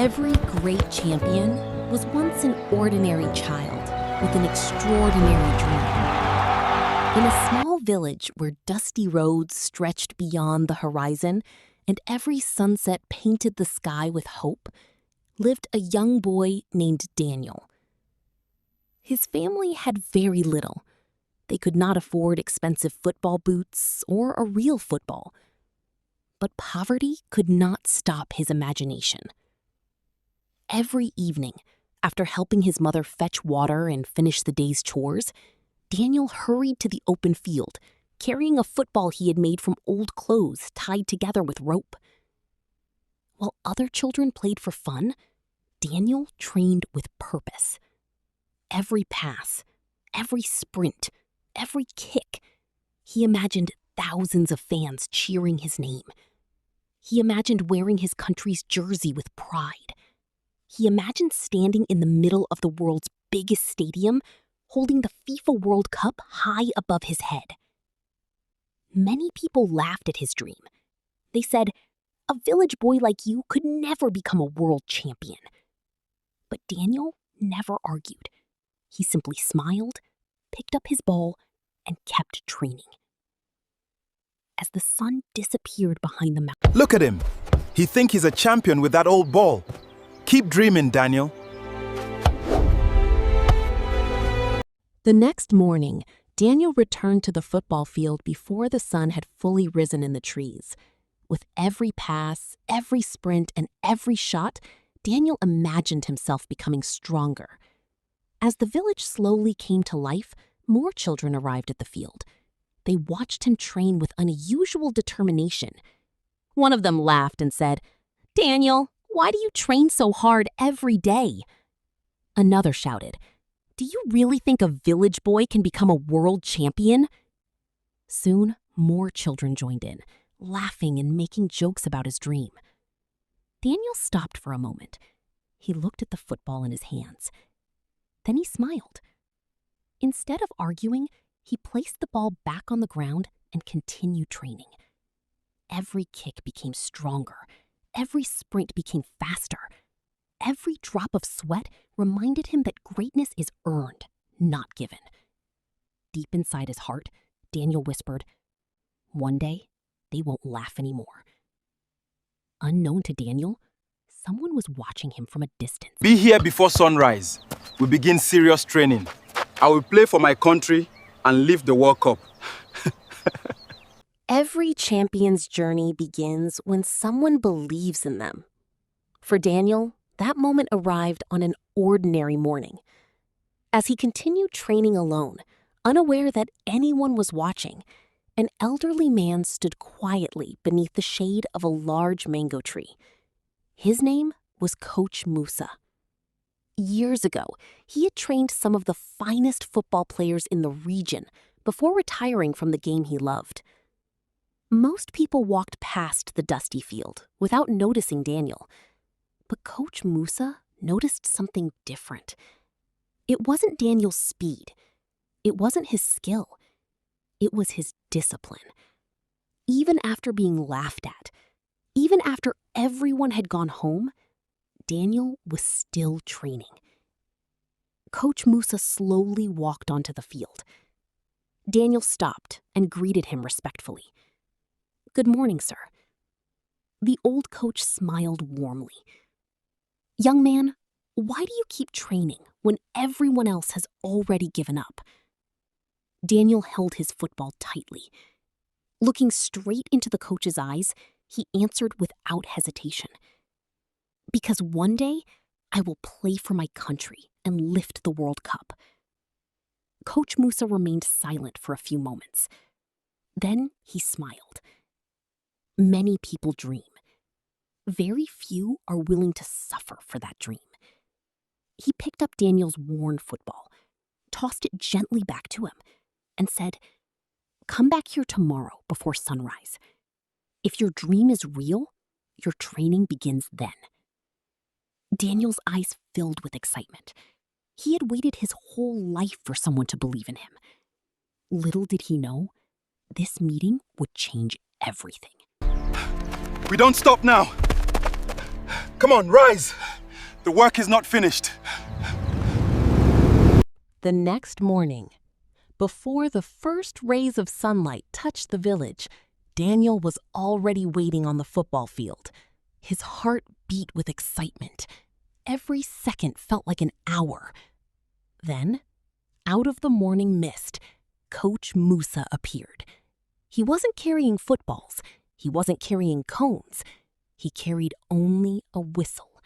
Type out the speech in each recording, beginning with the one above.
Every great champion was once an ordinary child with an extraordinary dream. In a small village where dusty roads stretched beyond the horizon and every sunset painted the sky with hope, lived a young boy named Daniel. His family had very little. They could not afford expensive football boots or a real football. But poverty could not stop his imagination. Every evening, after helping his mother fetch water and finish the day's chores, Daniel hurried to the open field, carrying a football he had made from old clothes tied together with rope. While other children played for fun, Daniel trained with purpose. Every pass, every sprint, every kick, he imagined thousands of fans cheering his name. He imagined wearing his country's jersey with pride. He imagined standing in the middle of the world's biggest stadium, holding the FIFA World Cup high above his head. Many people laughed at his dream. They said, "A village boy like you could never become a world champion." But Daniel never argued. He simply smiled, picked up his ball, and kept training. As the sun disappeared behind the mountain. Look at him. He thinks he's a champion with that old ball. Keep dreaming, Daniel. The next morning, Daniel returned to the football field before the sun had fully risen in the trees. With every pass, every sprint, and every shot, Daniel imagined himself becoming stronger. As the village slowly came to life, more children arrived at the field. They watched him train with unusual determination. One of them laughed and said, "Daniel, why do you train so hard every day?" Another shouted, "Do you really think a village boy can become a world champion?" Soon, more children joined in, laughing and making jokes about his dream. Daniel stopped for a moment. He looked at the football in his hands. Then he smiled. Instead of arguing, he placed the ball back on the ground and continued training. Every kick became stronger. Every sprint became faster. Every drop of sweat reminded him that greatness is earned, not given. Deep inside his heart, Daniel whispered, "One day, they won't laugh anymore." Unknown to Daniel, someone was watching him from a distance. Be here before sunrise. We begin serious training. I will play for my country and lift the World Cup. Every champion's journey begins when someone believes in them. For Daniel, that moment arrived on an ordinary morning. As he continued training alone, unaware that anyone was watching, an elderly man stood quietly beneath the shade of a large mango tree. His name was Coach Musa. Years ago, he had trained some of the finest football players in the region before retiring from the game he loved. Most people walked past the dusty field without noticing Daniel. But Coach Musa noticed something different. It wasn't Daniel's speed. It wasn't his skill. It was his discipline. Even after being laughed at, even after everyone had gone home, Daniel was still training. Coach Musa slowly walked onto the field. Daniel stopped and greeted him respectfully. "Good morning, sir." The old coach smiled warmly. "Young man, why do you keep training when everyone else has already given up?" Daniel held his football tightly. Looking straight into the coach's eyes, he answered without hesitation. "Because one day, I will play for my country and lift the World Cup." Coach Musa remained silent for a few moments. Then he smiled. Many people dream. Very few are willing to suffer for that dream. He picked up Daniel's worn football, tossed it gently back to him, and said, "Come back here tomorrow before sunrise. If your dream is real, your training begins then." Daniel's eyes filled with excitement. He had waited his whole life for someone to believe in him. Little did he know, this meeting would change everything. We don't stop now. Come on, rise! The work is not finished. The next morning, before the first rays of sunlight touched the village, Daniel was already waiting on the football field. His heart beat with excitement. Every second felt like an hour. Then, out of the morning mist, Coach Musa appeared. He wasn't carrying footballs. He wasn't carrying cones. He carried only a whistle.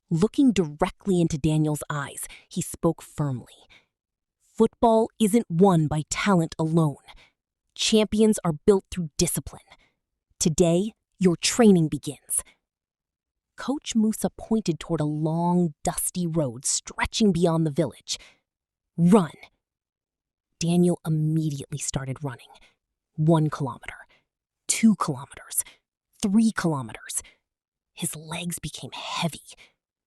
Looking directly into Daniel's eyes, he spoke firmly. Football isn't won by talent alone. Champions are built through discipline. Today, your training begins. Coach Musa pointed toward a long, dusty road stretching beyond the village. Run! Daniel immediately started running. 1 kilometer, 2 kilometers, 3 kilometers. His legs became heavy.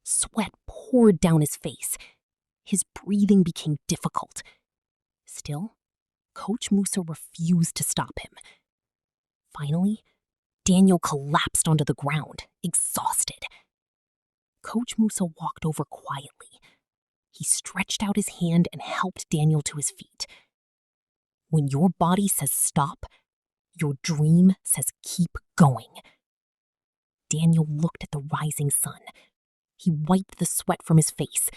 Sweat poured down his face. His breathing became difficult. Still, Coach Musa refused to stop him. Finally, Daniel collapsed onto the ground, exhausted. Coach Musa walked over quietly. He stretched out his hand and helped Daniel to his feet. When your body says stop, your dream says keep going. Daniel looked at the rising sun. He wiped the sweat from his face.